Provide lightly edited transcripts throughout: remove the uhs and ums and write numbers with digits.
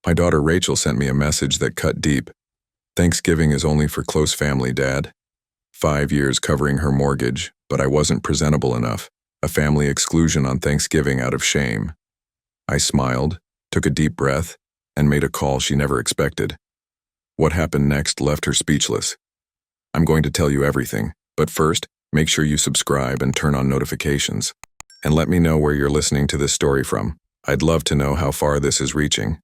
My daughter Rachel sent me a message that cut deep. Thanksgiving is only for close family, Dad. 5 years covering her mortgage, but I wasn't presentable enough. A family exclusion on Thanksgiving out of shame. I smiled, took a deep breath, and made a call she never expected. What happened next left her speechless. I'm going to tell you everything, but first, make sure you subscribe and turn on notifications. And let me know where you're listening to this story from. I'd love to know how far this is reaching.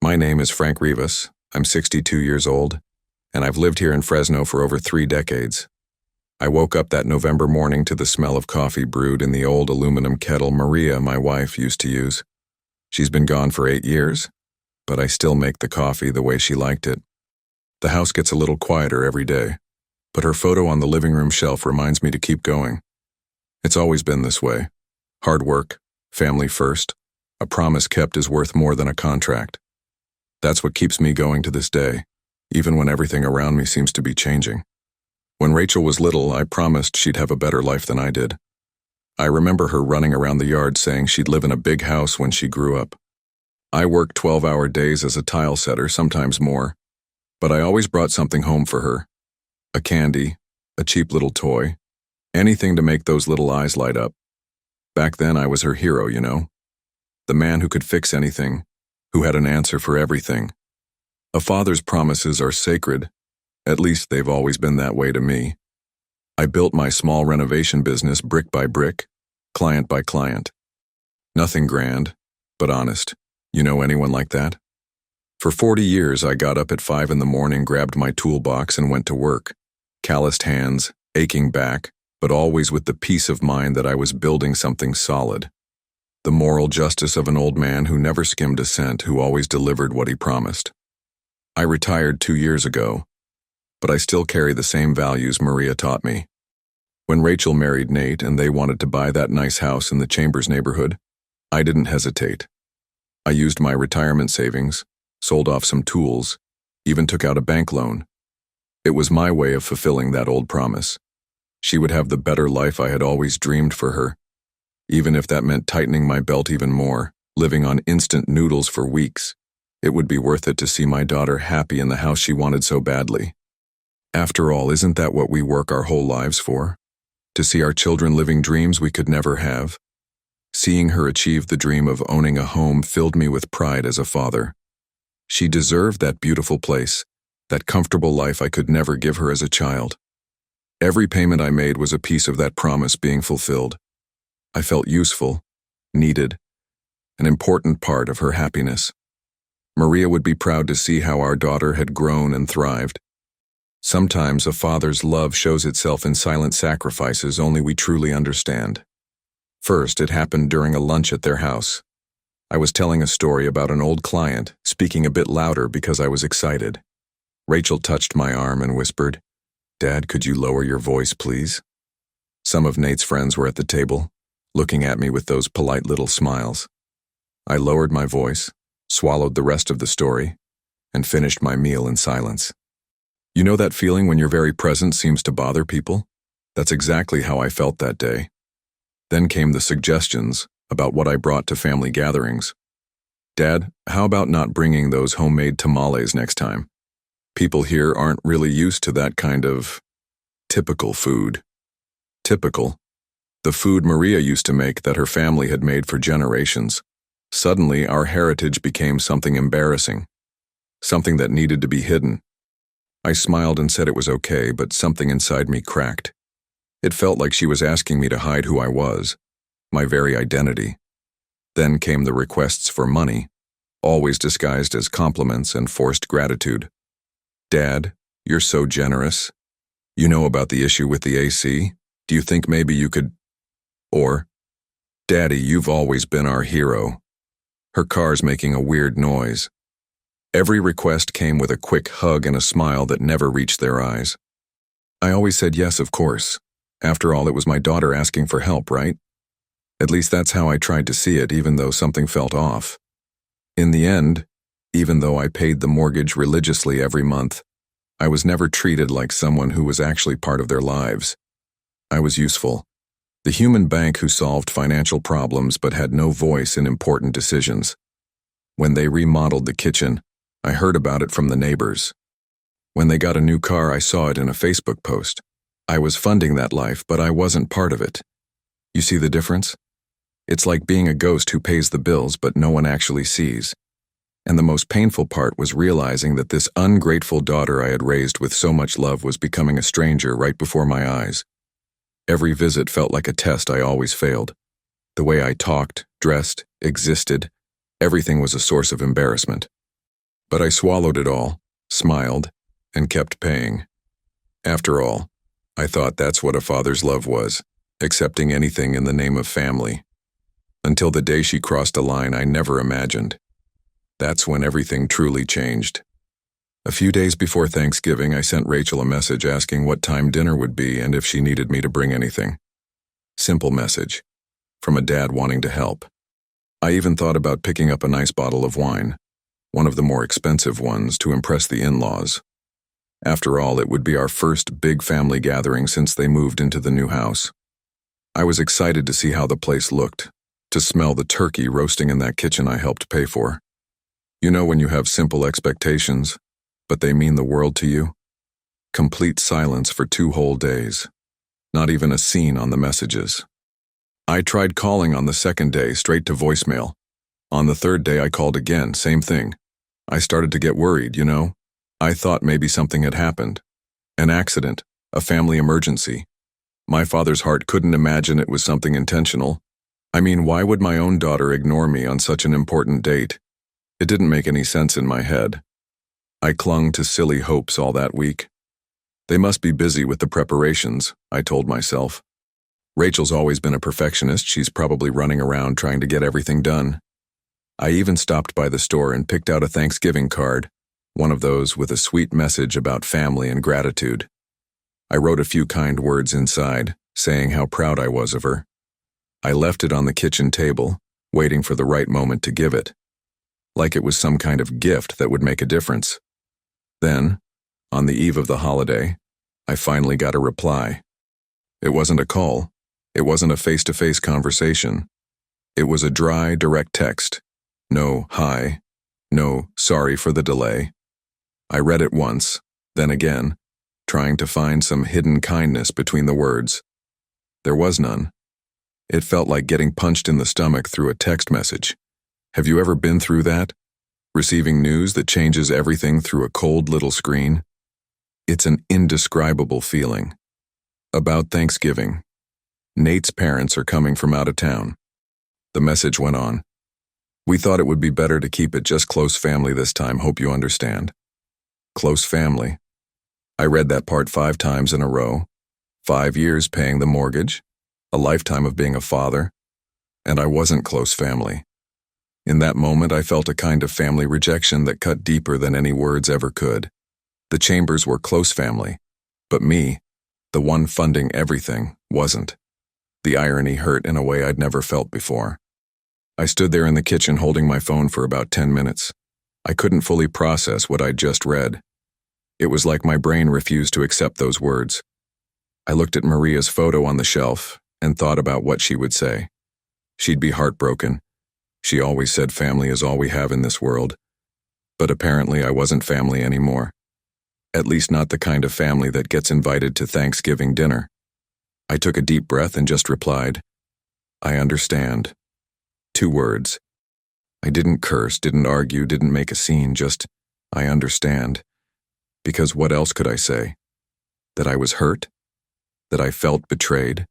My name is Frank Rivas. I'm 62 years old, and I've lived here in Fresno for over 3 decades. I woke up that November morning to the smell of coffee brewed in the old aluminum kettle Maria, my wife, used to use. She's been gone for 8 years, but I still make the coffee the way she liked it. The house gets a little quieter every day, but her photo on the living room shelf reminds me to keep going. It's always been this way. Hard work, family first. A promise kept is worth more than a contract. That's what keeps me going to this day, even when everything around me seems to be changing. When Rachel was little, I promised she'd have a better life than I did. I remember her running around the yard saying she'd live in a big house when she grew up. I worked 12-hour days as a tile setter, sometimes more, but I always brought something home for her. A candy, a cheap little toy, anything to make those little eyes light up. Back then I was her hero, you know? The man who could fix anything, who had an answer for everything. A father's promises are sacred. At least they've always been that way to me. I built my small renovation business brick by brick, client by client. Nothing grand, but honest. You know anyone like that? For 40 years, I got up at 5 in the morning, grabbed my toolbox, and went to work. Calloused hands, aching back, but always with the peace of mind that I was building something solid. The moral justice of an old man who never skimmed a cent, who always delivered what he promised. I retired 2 years ago, but I still carry the same values Maria taught me. When Rachel married Nate and they wanted to buy that nice house in the Chambers neighborhood, I didn't hesitate. I used my retirement savings, sold off some tools, even took out a bank loan. It was my way of fulfilling that old promise. She would have the better life I had always dreamed for her, even if that meant tightening my belt even more, living on instant noodles for weeks. It would be worth it to see my daughter happy in the house she wanted so badly. After all, isn't that what we work our whole lives for? To see our children living dreams we could never have. Seeing her achieve the dream of owning a home filled me with pride as a father. She deserved that beautiful place, that comfortable life I could never give her as a child. Every payment I made was a piece of that promise being fulfilled. I felt useful, needed, an important part of her happiness. Maria would be proud to see how our daughter had grown and thrived. Sometimes a father's love shows itself in silent sacrifices only we truly understand. First, it happened during a lunch at their house. I was telling a story about an old client, speaking a bit louder because I was excited. Rachel touched my arm and whispered, "Dad, could you lower your voice, please?" Some of Nate's friends were at the table, looking at me with those polite little smiles. I lowered my voice, swallowed the rest of the story, and finished my meal in silence. You know that feeling when your very presence seems to bother people? That's exactly how I felt that day. Then came the suggestions about what I brought to family gatherings. "Dad, how about not bringing those homemade tamales next time? People here aren't really used to that kind of typical food." Typical? The food Maria used to make that her family had made for generations. Suddenly, our heritage became something embarrassing, something that needed to be hidden. I smiled and said it was okay, but something inside me cracked. It felt like she was asking me to hide who I was, my very identity. Then came the requests for money, always disguised as compliments and forced gratitude. "Dad, you're so generous. You know about the issue with the AC? Do you think maybe you could..." Or, "Daddy, you've always been our hero." Her car's making a weird noise. Every request came with a quick hug and a smile that never reached their eyes. I always said yes, of course. After all, it was my daughter asking for help, right? At least that's how I tried to see it, even though something felt off. In the end, even though I paid the mortgage religiously every month, I was never treated like someone who was actually part of their lives. I was useful. The human bank who solved financial problems but had no voice in important decisions. When they remodeled the kitchen, I heard about it from the neighbors. When they got a new car, I saw it in a Facebook post. I was funding that life, but I wasn't part of it. You see the difference? It's like being a ghost who pays the bills but no one actually sees. And the most painful part was realizing that this ungrateful daughter I had raised with so much love was becoming a stranger right before my eyes. Every visit felt like a test I always failed. The way I talked, dressed, existed, everything was a source of embarrassment. But I swallowed it all, smiled, and kept paying. After all, I thought that's what a father's love was, accepting anything in the name of family. Until the day she crossed a line I never imagined. That's when everything truly changed. A few days before Thanksgiving, I sent Rachel a message asking what time dinner would be and if she needed me to bring anything. Simple message, from a dad wanting to help. I even thought about picking up a nice bottle of wine, one of the more expensive ones, to impress the in-laws. After all, it would be our first big family gathering since they moved into the new house. I was excited to see how the place looked, to smell the turkey roasting in that kitchen I helped pay for. You know when you have simple expectations, but they mean the world to you? Complete silence for 2 whole days. Not even a scene on the messages. I tried calling on the second day, straight to voicemail. On the third day I called again, same thing. I started to get worried, you know? I thought maybe something had happened. An accident, a family emergency. My father's heart couldn't imagine it was something intentional. I mean, why would my own daughter ignore me on such an important date? It didn't make any sense in my head. I clung to silly hopes all that week. They must be busy with the preparations, I told myself. Rachel's always been a perfectionist. She's probably running around trying to get everything done. I even stopped by the store and picked out a Thanksgiving card, one of those with a sweet message about family and gratitude. I wrote a few kind words inside, saying how proud I was of her. I left it on the kitchen table, waiting for the right moment to give it, like it was some kind of gift that would make a difference. Then, on the eve of the holiday, I finally got a reply. It wasn't a call. It wasn't a face-to-face conversation. It was a dry, direct text. No hi, no sorry for the delay. I read it once, then again, trying to find some hidden kindness between the words. There was none. It felt like getting punched in the stomach through a text message. Have you ever been through that? Receiving news that changes everything through a cold little screen? It's an indescribable feeling. About Thanksgiving. Nate's parents are coming from out of town. The message went on. We thought it would be better to keep it just close family this time, hope you understand. Close family. I read that part 5 times in a row. 5 years paying the mortgage, a lifetime of being a father, and I wasn't close family. In that moment, I felt a kind of family rejection that cut deeper than any words ever could. The Chambers were close family, but me, the one funding everything, wasn't. The irony hurt in a way I'd never felt before. I stood there in the kitchen holding my phone for about 10 minutes. I couldn't fully process what I'd just read. It was like my brain refused to accept those words. I looked at Maria's photo on the shelf and thought about what she would say. She'd be heartbroken. She always said family is all we have in this world. But apparently I wasn't family anymore. At least not the kind of family that gets invited to Thanksgiving dinner. I took a deep breath and just replied, I understand. 2 words. I didn't curse, didn't argue, didn't make a scene, just, I understand. Because what else could I say? That I was hurt? That I felt betrayed?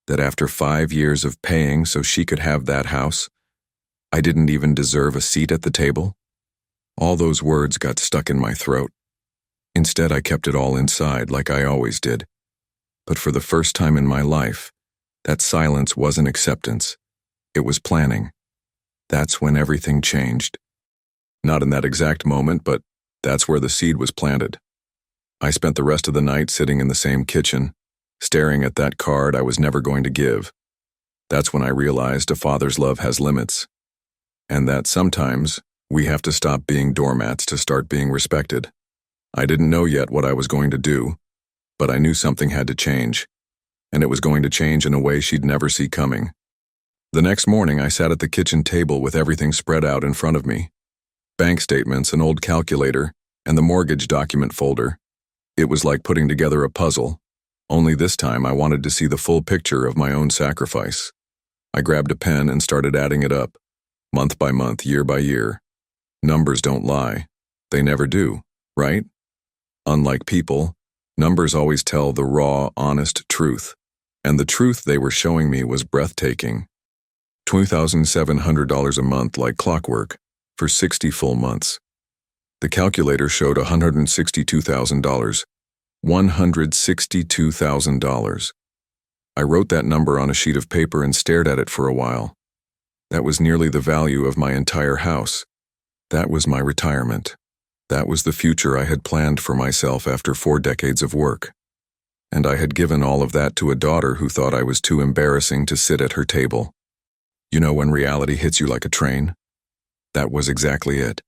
That after 5 years of paying so she could have that house, I didn't even deserve a seat at the table? All those words got stuck in my throat. Instead, I kept it all inside like I always did. But for the first time in my life, that silence wasn't acceptance. It was planning. That's when everything changed. Not in that exact moment, but that's where the seed was planted. I spent the rest of the night sitting in the same kitchen, staring at that card I was never going to give. That's when I realized a father's love has limits, and that sometimes we have to stop being doormats to start being respected. I didn't know yet what I was going to do, but I knew something had to change, and it was going to change in a way she'd never see coming. The next morning, I sat at the kitchen table with everything spread out in front of me. Bank statements, an old calculator, and the mortgage document folder. It was like putting together a puzzle, only this time I wanted to see the full picture of my own sacrifice. I grabbed a pen and started adding it up, month by month, year by year. Numbers don't lie. They never do, right? Unlike people, numbers always tell the raw, honest truth, and the truth they were showing me was breathtaking. $2,700 a month like clockwork, for 60 full months. The calculator showed $162,000. $162,000. I wrote that number on a sheet of paper and stared at it for a while. That was nearly the value of my entire house. That was my retirement. That was the future I had planned for myself after 4 decades of work. And I had given all of that to a daughter who thought I was too embarrassing to sit at her table. You know when reality hits you like a train? That was exactly it.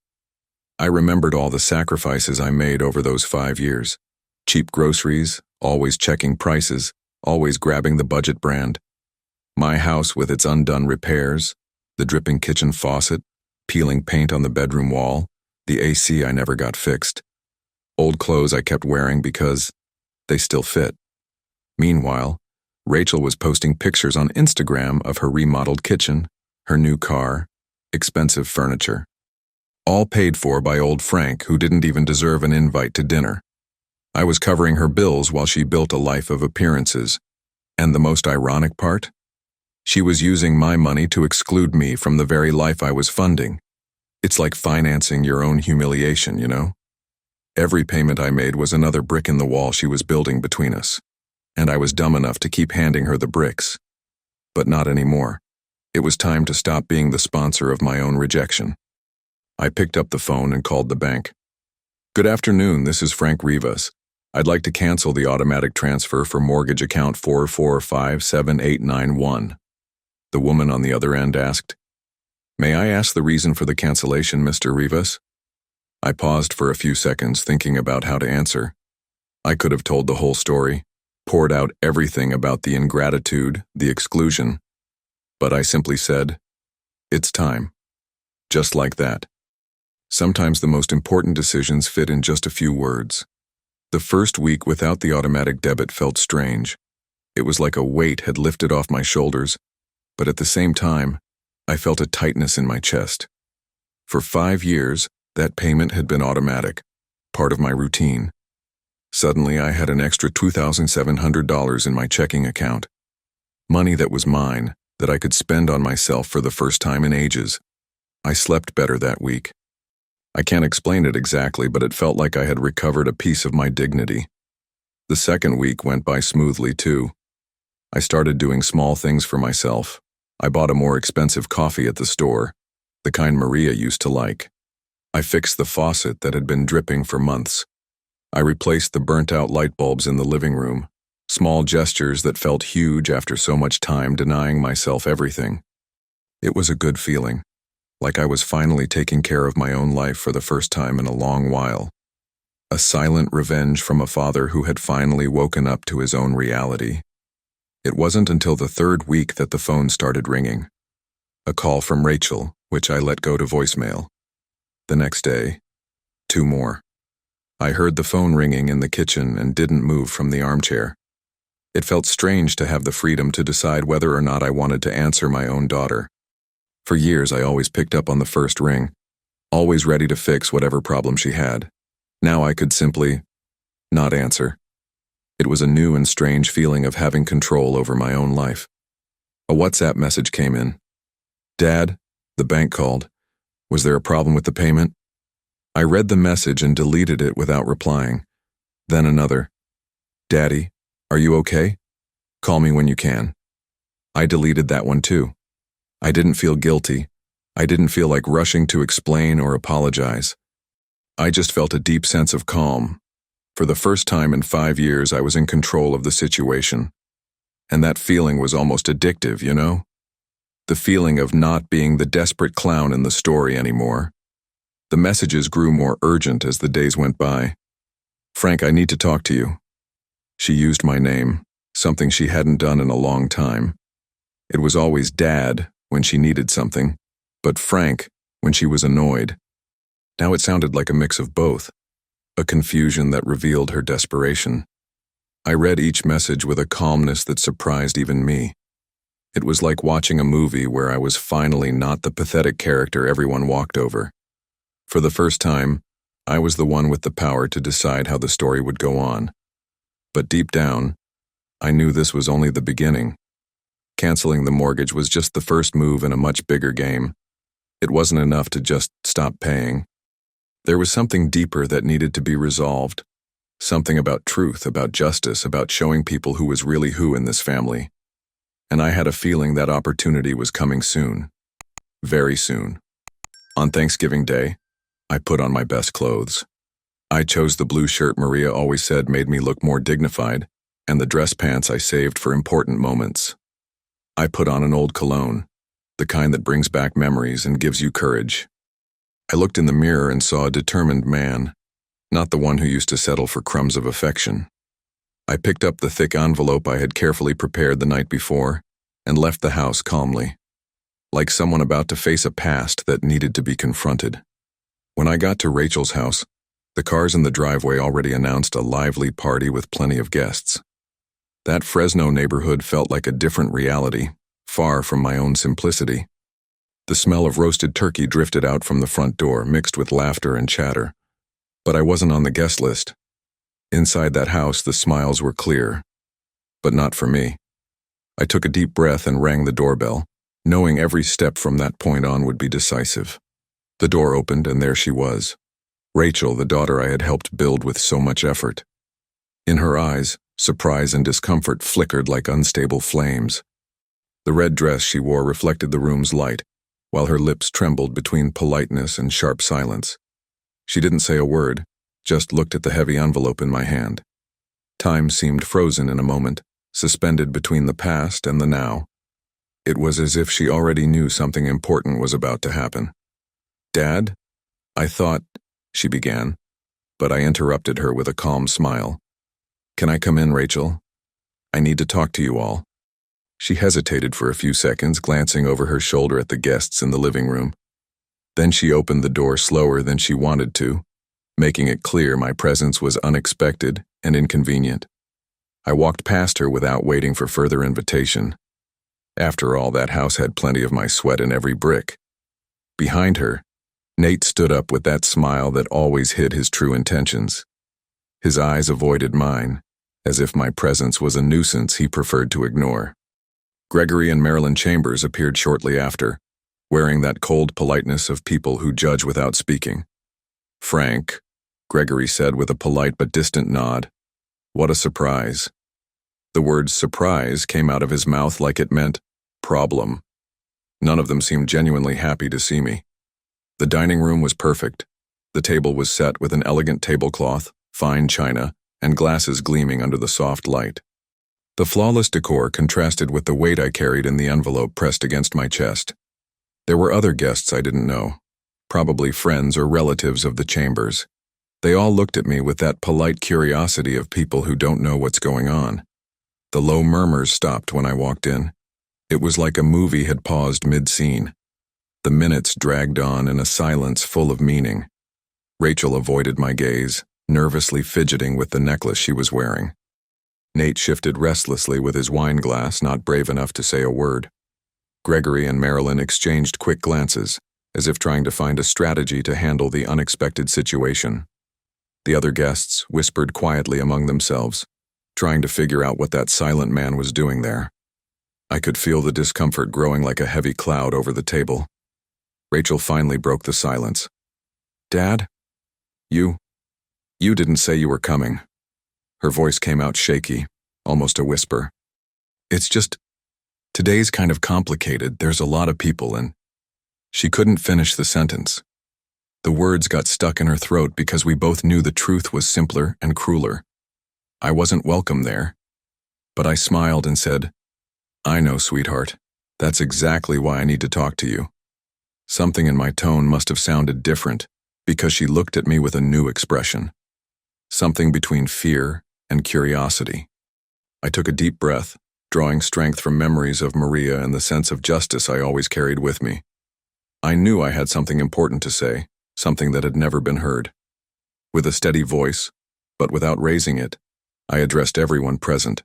I remembered all the sacrifices I made over those 5 years. Cheap groceries, always checking prices, always grabbing the budget brand. My house with its undone repairs, the dripping kitchen faucet, peeling paint on the bedroom wall, the AC I never got fixed. Old clothes I kept wearing because they still fit. Meanwhile, Rachel was posting pictures on Instagram of her remodeled kitchen, her new car, expensive furniture. All paid for by old Frank, who didn't even deserve an invite to dinner. I was covering her bills while she built a life of appearances. And the most ironic part? She was using my money to exclude me from the very life I was funding. It's like financing your own humiliation, you know? Every payment I made was another brick in the wall she was building between us. And I was dumb enough to keep handing her the bricks. But not anymore. It was time to stop being the sponsor of my own rejection. I picked up the phone and called the bank. Good afternoon, this is Frank Rivas. I'd like to cancel the automatic transfer for mortgage account 4457891. The woman on the other end asked, May I ask the reason for the cancellation, Mr. Rivas? I paused for a few seconds thinking about how to answer. I could have told the whole story, poured out everything about the ingratitude, the exclusion. But I simply said, It's time. Just like that. Sometimes the most important decisions fit in just a few words. The first week without the automatic debit felt strange. It was like a weight had lifted off my shoulders, but at the same time, I felt a tightness in my chest. For 5 years, that payment had been automatic, part of my routine. Suddenly, I had an extra $2,700 in my checking account. Money that was mine, that I could spend on myself for the first time in ages. I slept better that week. I can't explain it exactly, but it felt like I had recovered a piece of my dignity. The second week went by smoothly, too. I started doing small things for myself. I bought a more expensive coffee at the store, the kind Maria used to like. I fixed the faucet that had been dripping for months. I replaced the burnt-out light bulbs in the living room, small gestures that felt huge after so much time denying myself everything. It was a good feeling, like I was finally taking care of my own life for the first time in a long while. A silent revenge from a father who had finally woken up to his own reality. It wasn't until the 3rd week that the phone started ringing. A call from Rachel, which I let go to voicemail. The next day, 2 more. I heard the phone ringing in the kitchen and didn't move from the armchair. It felt strange to have the freedom to decide whether or not I wanted to answer my own daughter. For years, I always picked up on the first ring, always ready to fix whatever problem she had. Now I could simply not answer. It was a new and strange feeling of having control over my own life. A WhatsApp message came in. Dad, the bank called. Was there a problem with the payment? I read the message and deleted it without replying. Then another. Daddy, are you okay? Call me when you can. I deleted that one too. I didn't feel guilty. I didn't feel like rushing to explain or apologize. I just felt a deep sense of calm. For the first time in 5 years, I was in control of the situation. And that feeling was almost addictive, you know? The feeling of not being the desperate clown in the story anymore. The messages grew more urgent as the days went by. Frank, I need to talk to you. She used my name, something she hadn't done in a long time. It was always Dad when she needed something, but Frank when she was annoyed. Now it sounded like a mix of both, a confusion that revealed her desperation. I read each message with a calmness that surprised even me. It was like watching a movie where I was finally not the pathetic character everyone walked over. For the first time, I was the one with the power to decide how the story would go on. But deep down, I knew this was only the beginning. Canceling the mortgage was just the first move in a much bigger game. It wasn't enough to just stop paying. There was something deeper that needed to be resolved. Something about truth, about justice, about showing people who was really who in this family. And I had a feeling that opportunity was coming soon. Very soon. On Thanksgiving Day, I put on my best clothes. I chose the blue shirt Maria always said made me look more dignified, and the dress pants I saved for important moments. I put on an old cologne, the kind that brings back memories and gives you courage. I looked in the mirror and saw a determined man, not the one who used to settle for crumbs of affection. I picked up the thick envelope I had carefully prepared the night before and left the house calmly, like someone about to face a past that needed to be confronted. When I got to Rachel's house, the cars in the driveway already announced a lively party with plenty of guests. That Fresno neighborhood felt like a different reality, far from my own simplicity. The smell of roasted turkey drifted out from the front door, mixed with laughter and chatter. But I wasn't on the guest list. Inside that house, the smiles were clear. But not for me. I took a deep breath and rang the doorbell, knowing every step from that point on would be decisive. The door opened, and there she was. Rachel, the daughter I had helped build with so much effort. In her eyes, surprise and discomfort flickered like unstable flames. The red dress she wore reflected the room's light, while her lips trembled between politeness and sharp silence. She didn't say a word, just looked at the heavy envelope in my hand. Time seemed frozen in a moment, suspended between the past and the now. It was as if she already knew something important was about to happen. "Dad? I thought," she began, but I interrupted her with a calm smile. "Can I come in, Rachel? I need to talk to you all." She hesitated for a few seconds, glancing over her shoulder at the guests in the living room. Then she opened the door slower than she wanted to, making it clear my presence was unexpected and inconvenient. I walked past her without waiting for further invitation. After all, that house had plenty of my sweat in every brick. Behind her, Nate stood up with that smile that always hid his true intentions. His eyes avoided mine, as if my presence was a nuisance he preferred to ignore. Gregory and Marilyn Chambers appeared shortly after, wearing that cold politeness of people who judge without speaking. "Frank," Gregory said with a polite but distant nod. What a surprise. The word surprise came out of his mouth like it meant problem. None of them seemed genuinely happy to see me. The dining room was perfect. The table was set with an elegant tablecloth, fine china, and glasses gleaming under the soft light. The flawless decor contrasted with the weight I carried in the envelope pressed against my chest. There were other guests I didn't know, probably friends or relatives of the Chambers. They all looked at me with that polite curiosity of people who don't know what's going on. The low murmurs stopped when I walked in. It was like a movie had paused mid-scene. The minutes dragged on in a silence full of meaning. Rachel avoided my gaze, nervously fidgeting with the necklace she was wearing. Nate shifted restlessly with his wine glass, not brave enough to say a word. Gregory and Marilyn exchanged quick glances, as if trying to find a strategy to handle the unexpected situation. The other guests whispered quietly among themselves, trying to figure out what that silent man was doing there. I could feel the discomfort growing like a heavy cloud over the table. Rachel finally broke the silence. "Dad? You didn't say you were coming." Her voice came out shaky, almost a whisper. "It's just, today's kind of complicated. There's a lot of people and..." She couldn't finish the sentence. The words got stuck in her throat because we both knew the truth was simpler and crueler. I wasn't welcome there. But I smiled and said, "I know, sweetheart. That's exactly why I need to talk to you." Something in my tone must have sounded different, because she looked at me with a new expression. Something between fear and curiosity. I took a deep breath, drawing strength from memories of Maria and the sense of justice I always carried with me. I knew I had something important to say, something that had never been heard. With a steady voice, but without raising it, I addressed everyone present.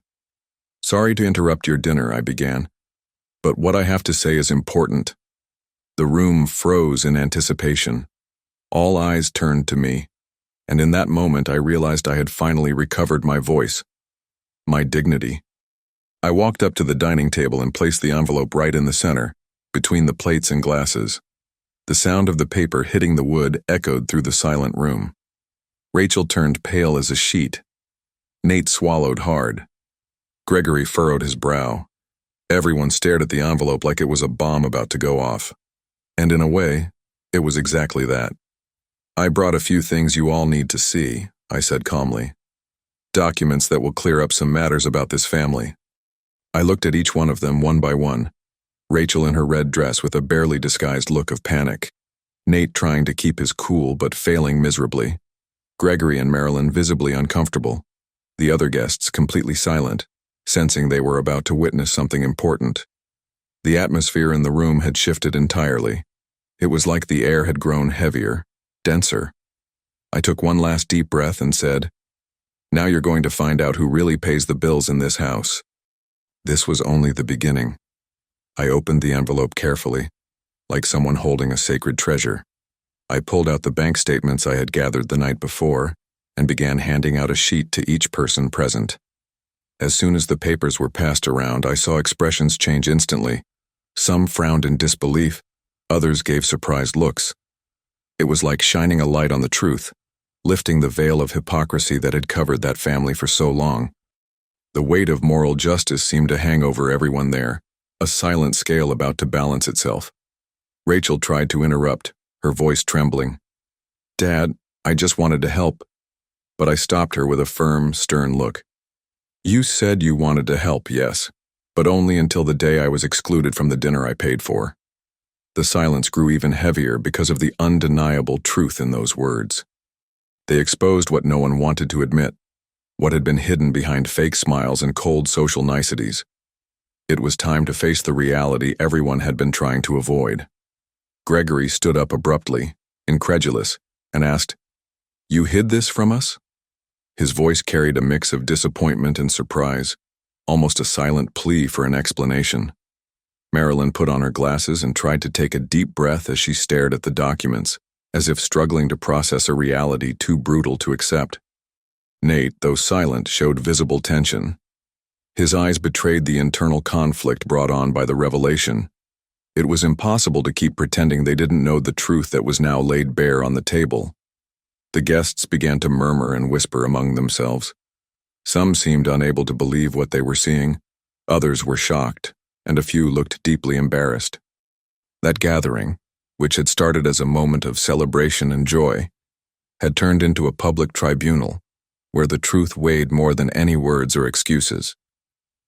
"Sorry to interrupt your dinner," I began, "but what I have to say is important." The room froze in anticipation. All eyes turned to me, and in that moment I realized I had finally recovered my voice, my dignity. I walked up to the dining table and placed the envelope right in the center, between the plates and glasses. The sound of the paper hitting the wood echoed through the silent room. Rachel turned pale as a sheet. Nate swallowed hard. Gregory furrowed his brow. Everyone stared at the envelope like it was a bomb about to go off. And in a way, it was exactly that. "I brought a few things you all need to see," I said calmly. "Documents that will clear up some matters about this family." I looked at each one of them one by one. Rachel in her red dress with a barely disguised look of panic. Nate trying to keep his cool but failing miserably. Gregory and Marilyn visibly uncomfortable. The other guests completely silent, sensing they were about to witness something important. The atmosphere in the room had shifted entirely. It was like the air had grown heavier, denser. I took one last deep breath and said, "Now you're going to find out who really pays the bills in this house." This was only the beginning. I opened the envelope carefully, like someone holding a sacred treasure. I pulled out the bank statements I had gathered the night before and began handing out a sheet to each person present. As soon as the papers were passed around, I saw expressions change instantly. Some frowned in disbelief, others gave surprised looks. It was like shining a light on the truth, lifting the veil of hypocrisy that had covered that family for so long. The weight of moral justice seemed to hang over everyone there, a silent scale about to balance itself. Rachel tried to interrupt, her voice trembling. "Dad, I just wanted to help." But I stopped her with a firm, stern look. "You said you wanted to help, yes, but only until the day I was excluded from the dinner I paid for." The silence grew even heavier because of the undeniable truth in those words. They exposed what no one wanted to admit, what had been hidden behind fake smiles and cold social niceties. It was time to face the reality everyone had been trying to avoid. Gregory stood up abruptly, incredulous, and asked, "You hid this from us?" His voice carried a mix of disappointment and surprise, almost a silent plea for an explanation. Marilyn put on her glasses and tried to take a deep breath as she stared at the documents, as if struggling to process a reality too brutal to accept. Nate, though silent, showed visible tension. His eyes betrayed the internal conflict brought on by the revelation. It was impossible to keep pretending they didn't know the truth that was now laid bare on the table. The guests began to murmur and whisper among themselves. Some seemed unable to believe what they were seeing, others were shocked, and a few looked deeply embarrassed. That gathering, which had started as a moment of celebration and joy, had turned into a public tribunal, where the truth weighed more than any words or excuses.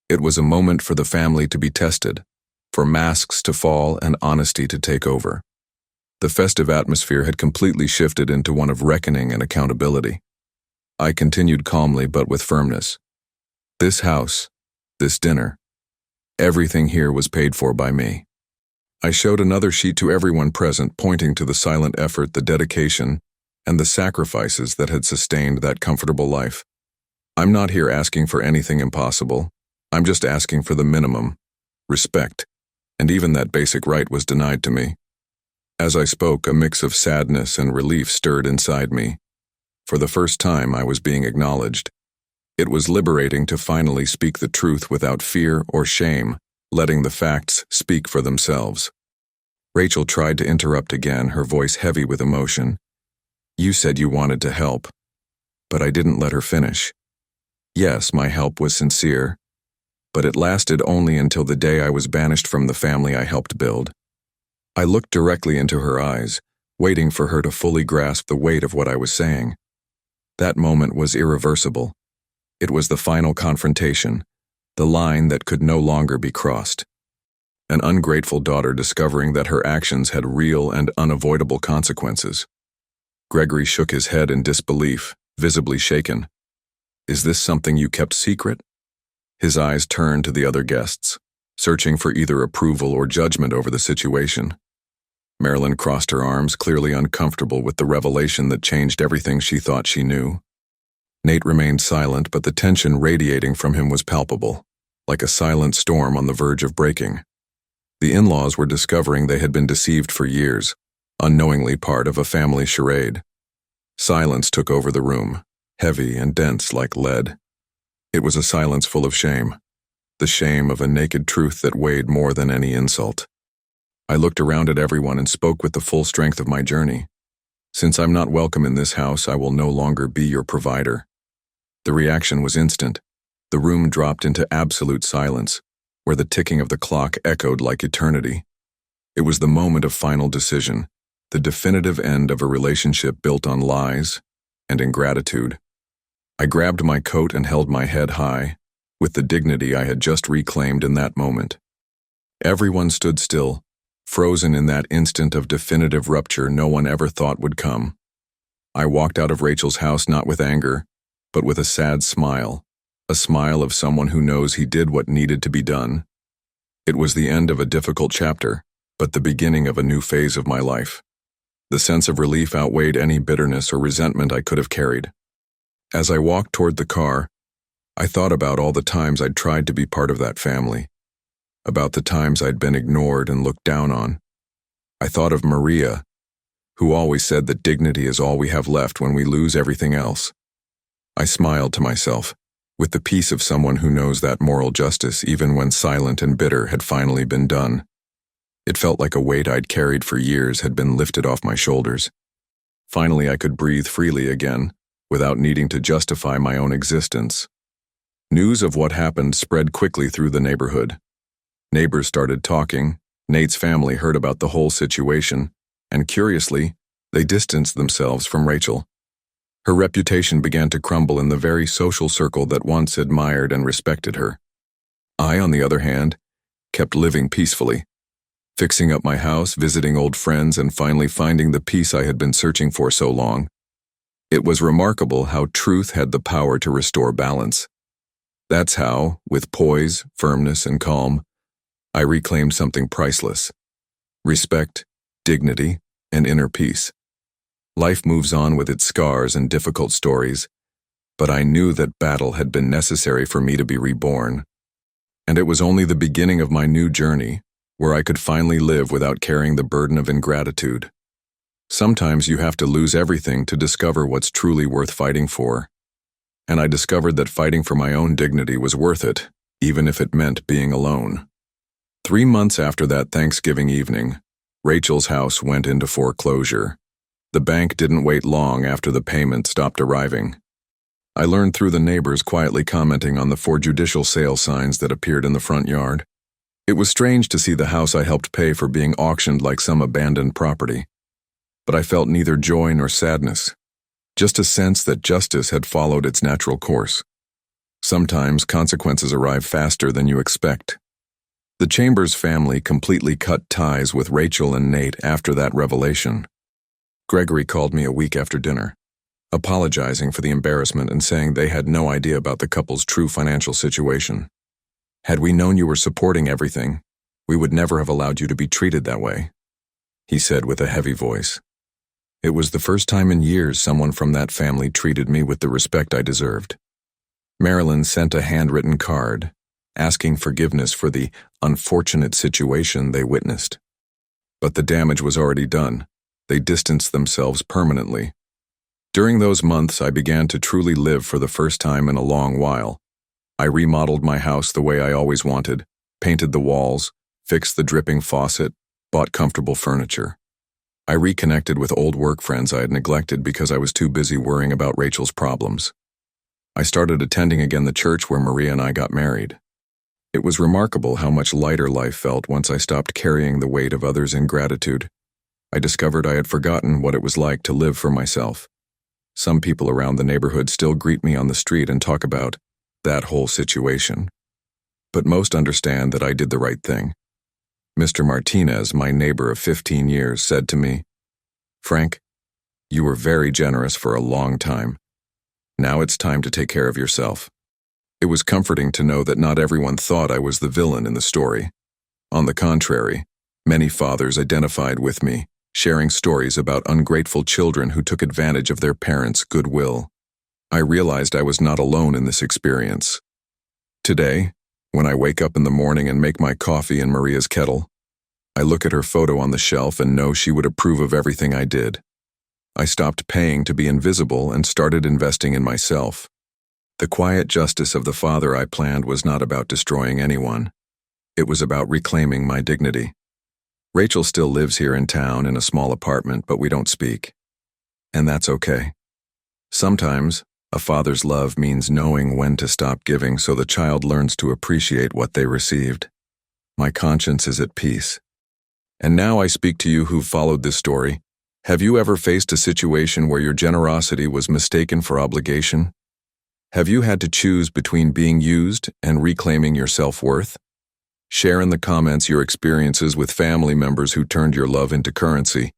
It was a moment for the family to be tested, for masks to fall and honesty to take over. The festive atmosphere had completely shifted into one of reckoning and accountability. I continued calmly but with firmness. This house, this dinner, everything here was paid for by me. I showed another sheet to everyone present, pointing to the silent effort, the dedication, and the sacrifices that had sustained that comfortable life. I'm not here asking for anything impossible. I'm just asking for the minimum, respect, and even that basic right was denied to me. As I spoke, a mix of sadness and relief stirred inside me. For the first time, I was being acknowledged. It was liberating to finally speak the truth without fear or shame, letting the facts speak for themselves. Rachel tried to interrupt again, her voice heavy with emotion. "You said you wanted to help." But I didn't let her finish. Yes, my help was sincere, but it lasted only until the day I was banished from the family I helped build. I looked directly into her eyes, waiting for her to fully grasp the weight of what I was saying. That moment was irreversible. It was the final confrontation, the line that could no longer be crossed. An ungrateful daughter discovering that her actions had real and unavoidable consequences. Gregory shook his head in disbelief, visibly shaken. "Is this something you kept secret?" His eyes turned to the other guests, searching for either approval or judgment over the situation. Marilyn crossed her arms, clearly uncomfortable with the revelation that changed everything she thought she knew. Nate remained silent, but the tension radiating from him was palpable, like a silent storm on the verge of breaking. The in-laws were discovering they had been deceived for years, unknowingly part of a family charade. Silence took over the room, heavy and dense like lead. It was a silence full of shame, the shame of a naked truth that weighed more than any insult. I looked around at everyone and spoke with the full strength of my journey. Since I'm not welcome in this house, I will no longer be your provider. The reaction was instant. The room dropped into absolute silence, where the ticking of the clock echoed like eternity. It was the moment of final decision, the definitive end of a relationship built on lies and ingratitude. I grabbed my coat and held my head high, with the dignity I had just reclaimed in that moment. Everyone stood still, frozen in that instant of definitive rupture no one ever thought would come. I walked out of Rachel's house not with anger, but with a sad smile, a smile of someone who knows he did what needed to be done. It was the end of a difficult chapter, but the beginning of a new phase of my life. The sense of relief outweighed any bitterness or resentment I could have carried. As I walked toward the car, I thought about all the times I'd tried to be part of that family, about the times I'd been ignored and looked down on. I thought of Maria, who always said that dignity is all we have left when we lose everything else. I smiled to myself, with the peace of someone who knows that moral justice even when silent and bitter had finally been done. It felt like a weight I'd carried for years had been lifted off my shoulders. Finally, I could breathe freely again, without needing to justify my own existence. News of what happened spread quickly through the neighborhood. Neighbors started talking, Nate's family heard about the whole situation, and curiously, they distanced themselves from Rachel. Her reputation began to crumble in the very social circle that once admired and respected her. I, on the other hand, kept living peacefully, fixing up my house, visiting old friends, and finally finding the peace I had been searching for so long. It was remarkable how truth had the power to restore balance. That's how, with poise, firmness, and calm, I reclaimed something priceless: respect, dignity, and inner peace. Life moves on with its scars and difficult stories, but I knew that battle had been necessary for me to be reborn. And it was only the beginning of my new journey, where I could finally live without carrying the burden of ingratitude. Sometimes you have to lose everything to discover what's truly worth fighting for. And I discovered that fighting for my own dignity was worth it, even if it meant being alone. 3 months after that Thanksgiving evening, Rachel's house went into foreclosure. The bank didn't wait long after the payment stopped arriving. I learned through the neighbors quietly commenting on the for judicial sale signs that appeared in the front yard. It was strange to see the house I helped pay for being auctioned like some abandoned property. But I felt neither joy nor sadness, just a sense that justice had followed its natural course. Sometimes consequences arrive faster than you expect. The Chambers family completely cut ties with Rachel and Nate after that revelation. Gregory called me a week after dinner, apologizing for the embarrassment and saying they had no idea about the couple's true financial situation. "Had we known you were supporting everything, we would never have allowed you to be treated that way," he said with a heavy voice. It was the first time in years someone from that family treated me with the respect I deserved. Marilyn sent a handwritten card, asking forgiveness for the unfortunate situation they witnessed. But the damage was already done. They distanced themselves permanently. During those months, I began to truly live for the first time in a long while. I remodeled my house the way I always wanted, painted the walls, fixed the dripping faucet, bought comfortable furniture. I reconnected with old work friends I had neglected because I was too busy worrying about Rachel's problems. I started attending again the church where Maria and I got married. It was remarkable how much lighter life felt once I stopped carrying the weight of others' ingratitude. I discovered I had forgotten what it was like to live for myself. Some people around the neighborhood still greet me on the street and talk about that whole situation. But most understand that I did the right thing. Mr. Martinez, my neighbor of 15 years, said to me, "Frank, you were very generous for a long time. Now it's time to take care of yourself." It was comforting to know that not everyone thought I was the villain in the story. On the contrary, many fathers identified with me, sharing stories about ungrateful children who took advantage of their parents' goodwill. I realized I was not alone in this experience. Today, when I wake up in the morning and make my coffee in Maria's kettle, I look at her photo on the shelf and know she would approve of everything I did. I stopped paying to be invisible and started investing in myself. The quiet justice of the father I planned was not about destroying anyone. It was about reclaiming my dignity. Rachel still lives here in town in a small apartment, but we don't speak. And that's okay. Sometimes, a father's love means knowing when to stop giving so the child learns to appreciate what they received. My conscience is at peace. And now I speak to you who've followed this story. Have you ever faced a situation where your generosity was mistaken for obligation? Have you had to choose between being used and reclaiming your self-worth? Share in the comments your experiences with family members who turned your love into currency,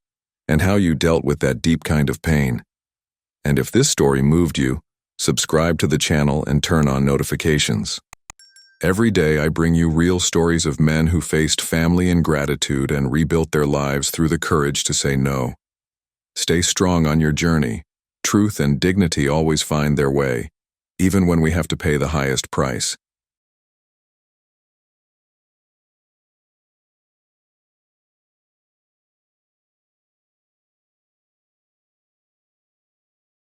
and how you dealt with that deep kind of pain. And if this story moved you, subscribe to the channel and turn on notifications. Every day I bring you real stories of men who faced family ingratitude and rebuilt their lives through the courage to say no. Stay strong on your journey. Truth and dignity always find their way, even when we have to pay the highest price.